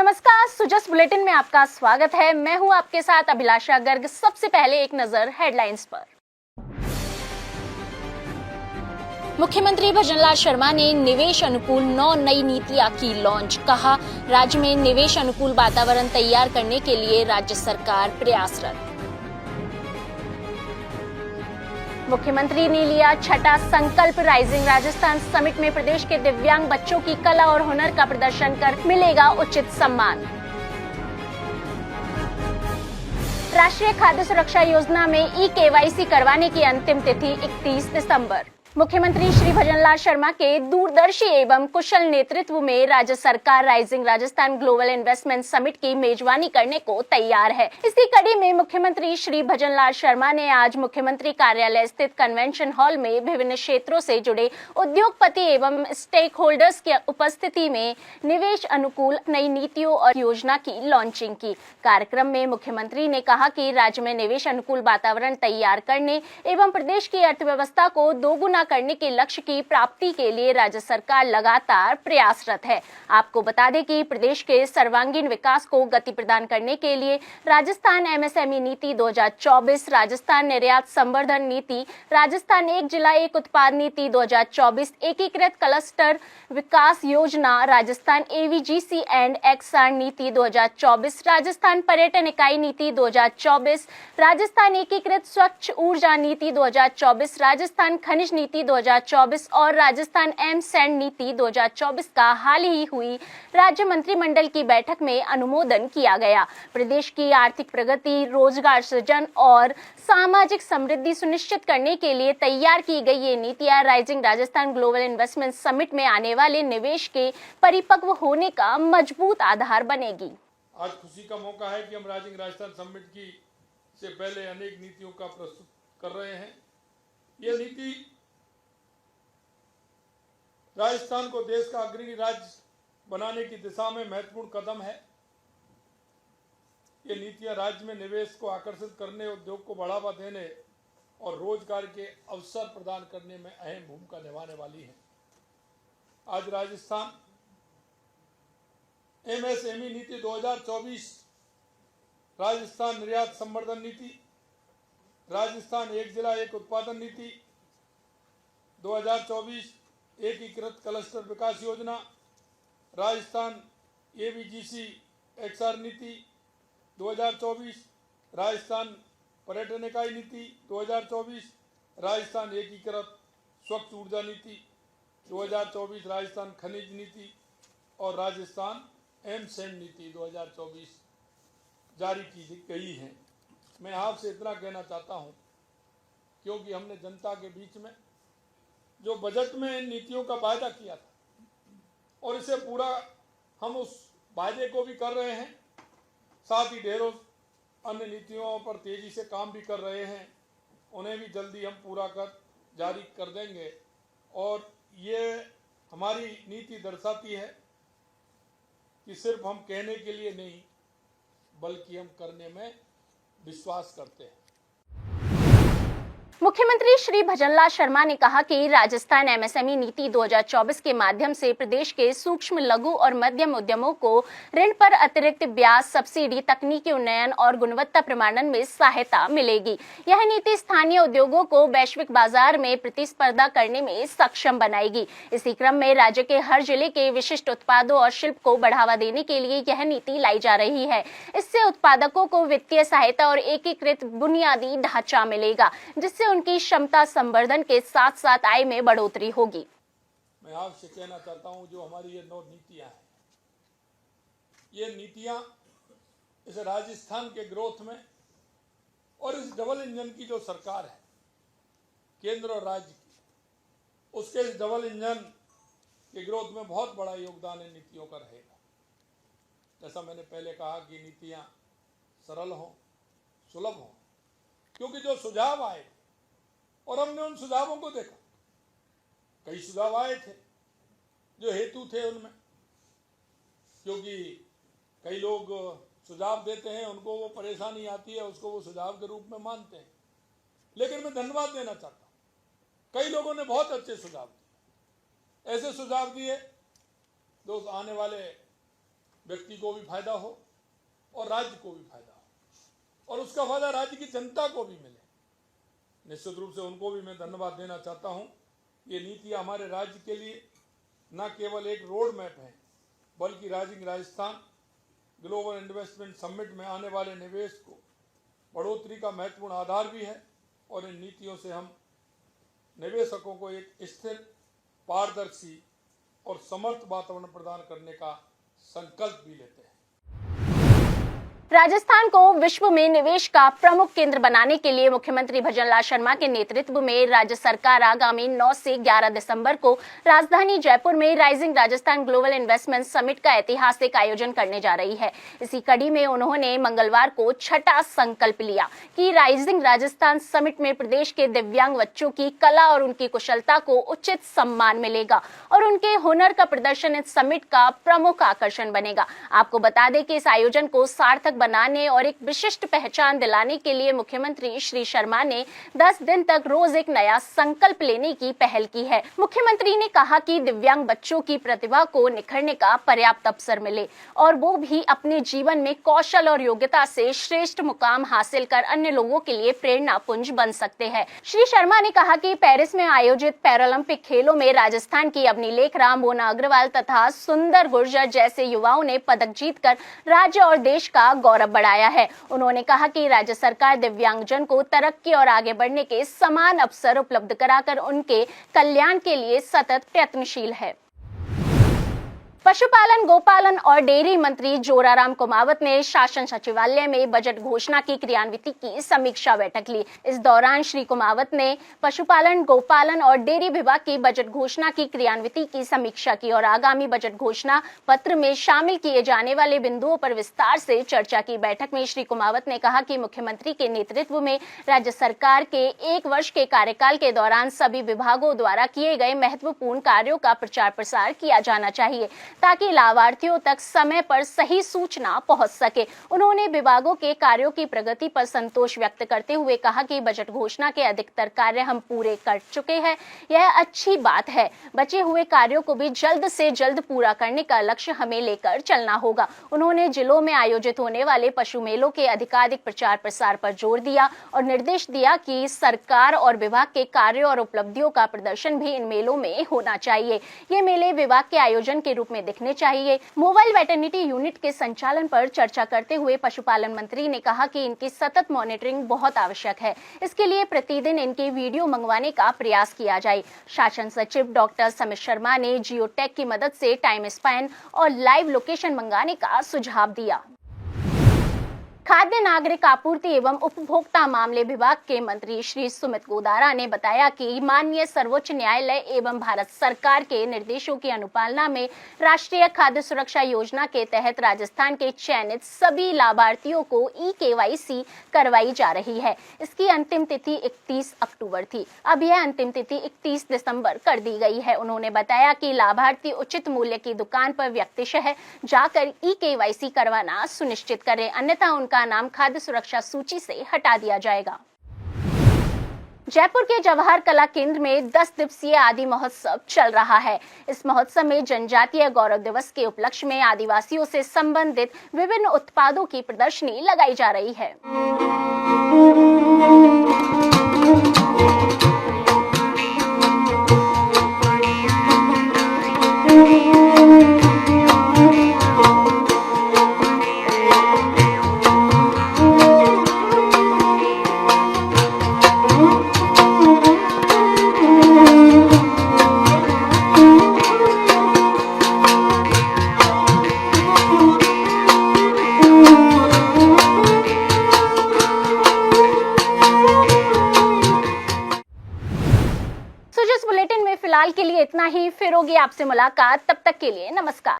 नमस्कार, सुजस बुलेटिन में आपका स्वागत है। मैं हूं आपके साथ अभिलाषा गर्ग। सबसे पहले एक नजर हेडलाइंस पर। मुख्यमंत्री भजनलाल शर्मा ने निवेश अनुकूल 9 नई नीतियां की लॉन्च। कहा, राज्य में निवेश अनुकूल वातावरण तैयार करने के लिए राज्य सरकार प्रयासरत। मुख्यमंत्री ने लिया छठा संकल्प। राइजिंग राजस्थान समिट में प्रदेश के दिव्यांग बच्चों की कला और हुनर का प्रदर्शन कर मिलेगा उचित सम्मान। राष्ट्रीय खाद्य सुरक्षा योजना में ई-केवाईसी करवाने की अंतिम तिथि 31 दिसंबर। मुख्यमंत्री श्री भजनलाल शर्मा के दूरदर्शी एवं कुशल नेतृत्व में राज्य सरकार rising Rajasthan global investment summit की मेजबानी करने को तैयार है। इसी कड़ी में मुख्यमंत्री श्री भजनलाल शर्मा ने आज मुख्यमंत्री कार्यालय स्थित कन्वेंशन हॉल में विभिन्न क्षेत्रों से जुड़े उद्योगपति एवं स्टेक होल्डर्स की उपस्थिति में निवेश अनुकूल नई नीतियों और योजना की लॉन्चिंग की। कार्यक्रम में मुख्यमंत्री ने कहा कि राज्य में निवेश अनुकूल वातावरण तैयार करने एवं प्रदेश की अर्थव्यवस्था को दोगुना करने के लक्ष्य की प्राप्ति के लिए राज्य सरकार लगातार प्रयासरत है। आपको बता दें कि प्रदेश के सर्वांगीण विकास को गति प्रदान करने के लिए राजस्थान एमएसएमई नीति 2024, राजस्थान निर्यात संवर्धन नीति, राजस्थान एक जिला एक उत्पाद नीति 2024, एकीकृत क्लस्टर विकास योजना, राजस्थान एवीजीसी एंड एक्सआर नीति 2024, राजस्थान पर्यटन इकाई नीति 2024, राजस्थान एकीकृत स्वच्छ ऊर्जा नीति 2024, राजस्थान खनिज नीति 2024 और राजस्थान एमसैंड नीति 2024 का हाल ही हुई राज्य मंत्रिमंडल की बैठक में अनुमोदन किया गया। प्रदेश की आर्थिक प्रगति, रोजगार सृजन और सामाजिक समृद्धि सुनिश्चित करने के लिए तैयार की गई ये नीतियां rising Rajasthan global investment summit में आने वाले निवेश के परिपक्व होने का मजबूत आधार बनेगी। आज खुशी का मौका है कि हम राइजिंग राजस्थान समिट की से पहले अनेक नीतियों का प्रस्तुत कर रहे हैं। ये नीति राजस्थान को देश का अग्रणी राज्य बनाने की दिशा में महत्वपूर्ण कदम है। ये नीतियां राज्य में निवेश को आकर्षित करने, उद्योग को बढ़ावा देने और रोजगार के अवसर प्रदान करने में अहम भूमिका निभाने वाली हैं। आज राजस्थान एमएसएमई नीति 2024, राजस्थान निर्यात संवर्धन नीति, राजस्थान एक जिला एक उत्पादन नीति 2024, एकीकृत क्लस्टर विकास योजना, राजस्थान एवीजीसी एक्सआर नीति 2024, राजस्थान पर्यटन इकाई नीति 2024, राजस्थान एकीकृत स्वच्छ ऊर्जा नीति 2024, राजस्थान खनिज नीति और राजस्थान एमसैंड नीति 2024 जारी की गई है। मैं आपसे इतना कहना चाहता हूं, क्योंकि हमने जनता के बीच में जो बजट में इन नीतियों का वायदा किया था और इसे पूरा हम उस वायदे को भी कर रहे हैं, साथ ही ढेरों अन्य नीतियों पर तेजी से काम भी कर रहे हैं। उन्हें भी जल्दी हम पूरा कर जारी कर देंगे। और ये हमारी नीति दर्शाती है कि सिर्फ हम कहने के लिए नहीं, बल्कि हम करने में विश्वास करते हैं। मुख्यमंत्री श्री भजनलाल शर्मा ने कहा कि राजस्थान एमएसएमई नीति 2024 के माध्यम से प्रदेश के सूक्ष्म, लघु और मध्यम उद्यमों को ऋण पर अतिरिक्त ब्याज, सब्सिडी, तकनीकी उन्नयन और गुणवत्ता प्रमाणन में सहायता मिलेगी। यह नीति स्थानीय उद्योगों को वैश्विक बाजार में प्रतिस्पर्धा करने में सक्षम बनाएगी। इसी क्रम में राज्य के हर जिले के विशिष्ट उत्पादों और शिल्प को बढ़ावा देने के लिए यह नीति लाई जा रही है। इससे उत्पादकों को वित्तीय सहायता और एकीकृत बुनियादी ढांचा मिलेगा, जिससे उनकी क्षमता संवर्धन के साथ साथ आय में बढ़ोतरी होगी। मैं आपसे कहना चाहता हूं, जो हमारी ये 9 नीतियां हैं, ये नीतियां इस राजस्थान के ग्रोथ में और इस डबल इंजन की जो सरकार है, केंद्र और राज्य की, उसके इस डबल इंजन के ग्रोथ में बहुत बड़ा योगदान इन नीतियों का रहेगा। जैसा मैंने पहले कहा कि नीतियां सरल हों, सुलभ हों, क्योंकि जो सुझाव आए और हमने उन सुझावों को देखा, कई सुझाव आए थे जो हेतु थे उनमें, क्योंकि कई लोग सुझाव देते हैं, उनको वो परेशानी आती है, उसको वो सुझाव के रूप में मानते हैं। लेकिन मैं धन्यवाद देना चाहता हूँ, कई लोगों ने बहुत अच्छे सुझाव दिए, ऐसे सुझाव दिए जो आने वाले व्यक्ति को भी फायदा हो और राज्य को भी फायदा हो और उसका फायदा राज्य की जनता को भी मिले। निश्चित रूप से उनको भी मैं धन्यवाद देना चाहता हूं। ये नीति हमारे राज्य के लिए न केवल एक रोड मैप है, बल्कि rising Rajasthan global investment summit में आने वाले निवेश को बढ़ोतरी का महत्वपूर्ण आधार भी है और इन नीतियों से हम निवेशकों को एक स्थिर, पारदर्शी और समर्थ वातावरण प्रदान करने का संकल्प भी लेते हैं। राजस्थान को विश्व में निवेश का प्रमुख केंद्र बनाने के लिए मुख्यमंत्री भजनलाल शर्मा के नेतृत्व में राज्य सरकार आगामी 9 से 11 दिसंबर को राजधानी जयपुर में rising Rajasthan global investment summit का ऐतिहासिक आयोजन करने जा रही है। इसी कड़ी में उन्होंने मंगलवार को छठा संकल्प लिया कि राइजिंग राजस्थान समिट में प्रदेश के दिव्यांग बच्चों की कला और उनकी कुशलता को उचित सम्मान मिलेगा और उनके हुनर का प्रदर्शन इस समिट का प्रमुख आकर्षण बनेगा। आपको बता दें कि इस आयोजन को सार्थक बनाने और एक विशिष्ट पहचान दिलाने के लिए मुख्यमंत्री श्री शर्मा ने 10 दिन तक रोज एक नया संकल्प लेने की पहल की है। मुख्यमंत्री ने कहा कि दिव्यांग बच्चों की प्रतिभा को निखरने का पर्याप्त अवसर मिले और वो भी अपने जीवन में कौशल और योग्यता से श्रेष्ठ मुकाम हासिल कर अन्य लोगों के लिए प्रेरणा पुंज बन सकते हैं। श्री शर्मा ने कहा कि पेरिस में आयोजित पैरालंपिक खेलों में राजस्थान की अवनीलेख राम, मोना अग्रवाल तथा सुंदर गुर्जर जैसे युवाओं ने पदक जीतकर राज्य और देश का गौरव बढ़ाया है। उन्होंने कहा कि राज्य सरकार दिव्यांगजन को तरक्की और आगे बढ़ने के समान अवसर उपलब्ध कराकर उनके कल्याण के लिए सतत प्रयत्नशील है। पशुपालन, गोपालन और डेयरी मंत्री जोराराम कुमावत ने शासन सचिवालय में बजट घोषणा की क्रियान्विति की समीक्षा बैठक ली। इस दौरान श्री कुमावत ने पशुपालन, गोपालन और डेयरी विभाग की बजट घोषणा की क्रियान्विति की समीक्षा की और आगामी बजट घोषणा पत्र में शामिल किए जाने वाले बिंदुओं पर विस्तार से चर्चा की। बैठक में श्री कुमावत ने कहा कि मुख्यमंत्री के नेतृत्व में राज्य सरकार के 1 वर्ष के कार्यकाल के दौरान सभी विभागों द्वारा किए गए महत्वपूर्ण कार्यों का प्रचार प्रसार किया जाना चाहिए ताकि लाभार्थियों तक समय पर सही सूचना पहुंच सके। उन्होंने विभागों के कार्यों की प्रगति पर संतोष व्यक्त करते हुए कहा कि बजट घोषणा के अधिकतर कार्य हम पूरे कर चुके हैं। यह अच्छी बात है। बचे हुए कार्यों को भी जल्द से जल्द पूरा करने का लक्ष्य हमें लेकर चलना होगा। उन्होंने जिलों में आयोजित होने वाले पशु मेलों के अधिकाधिक प्रचार प्रसार पर जोर दिया और निर्देश दिया कि सरकार और विभाग के कार्यों और उपलब्धियों का प्रदर्शन भी इन मेलों में होना चाहिए। ये मेले विभाग के आयोजन के रूप में दिखने चाहिए। मोबाइल वेटरनिटी यूनिट के संचालन पर चर्चा करते हुए पशुपालन मंत्री ने कहा कि इनकी सतत मॉनिटरिंग बहुत आवश्यक है। इसके लिए प्रतिदिन इनके वीडियो मंगवाने का प्रयास किया जाए। शासन सचिव डॉक्टर समित शर्मा ने जियोटेक की मदद से टाइम स्पैन और लाइव लोकेशन मंगाने का सुझाव दिया। खाद्य नागरिक आपूर्ति एवं उपभोक्ता मामले विभाग के मंत्री श्री सुमित गोदारा ने बताया कि माननीय सर्वोच्च न्यायालय एवं भारत सरकार के निर्देशों की अनुपालना में राष्ट्रीय खाद्य सुरक्षा योजना के तहत राजस्थान के चयनित सभी लाभार्थियों को ई-KYC करवाई जा रही है। इसकी अंतिम तिथि 31 अक्टूबर थी। अब यह अंतिम तिथि 31 दिसंबर कर दी गई है। उन्होंने बताया कि लाभार्थी उचित मूल्य की दुकान पर व्यक्तिशः जाकर ई-KYC करवाना सुनिश्चित करें, अन्यथा उनका नाम खाद्य सुरक्षा सूची से हटा दिया जाएगा। जयपुर के जवाहर कला केंद्र में 10 दिवसीय आदि महोत्सव चल रहा है। इस महोत्सव में जनजातीय गौरव दिवस के उपलक्ष्य में आदिवासियों से संबंधित विभिन्न उत्पादों की प्रदर्शनी लगाई जा रही है। फिलहाल के लिए इतना ही। फिर होगी आपसे मुलाकात। तब तक के लिए नमस्कार।